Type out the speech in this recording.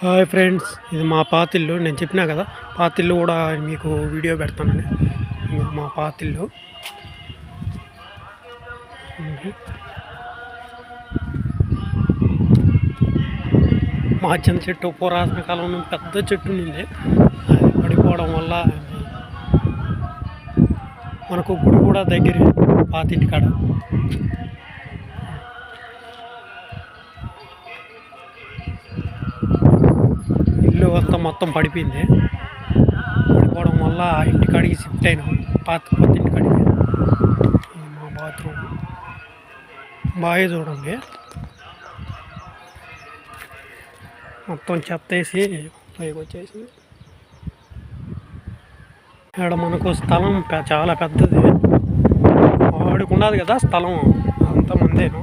Hi friends, ఇది మా పాతిల్లు. నేను చెప్పినా కదా, పాతిల్లు కూడా మీకు వీడియో పెడతానని. మా పాతిల్లు మా చిన్న చెట్టు పురాతన కాలం నుండి పెద్ద చెట్టు నుండి పడిపోవడం వల్ల మనకు గుడి కూడా దగ్గరే పాతింటి కాడ. ఇల్లు అంతా మొత్తం పడిపోయింది. పడిపోవడం వల్ల ఇంటికాడికి షిఫ్ట్ అయినాం, కొత్త ఇంటికాడికి. మా బాత్రూమ్ బాగా చూడండి, మొత్తం చెత్త వేసి పైకి వచ్చేసి. ఇక్కడ మనకు స్థలం చాలా పెద్దది, వాడుకున్నది కదా స్థలం అంతా మందేను.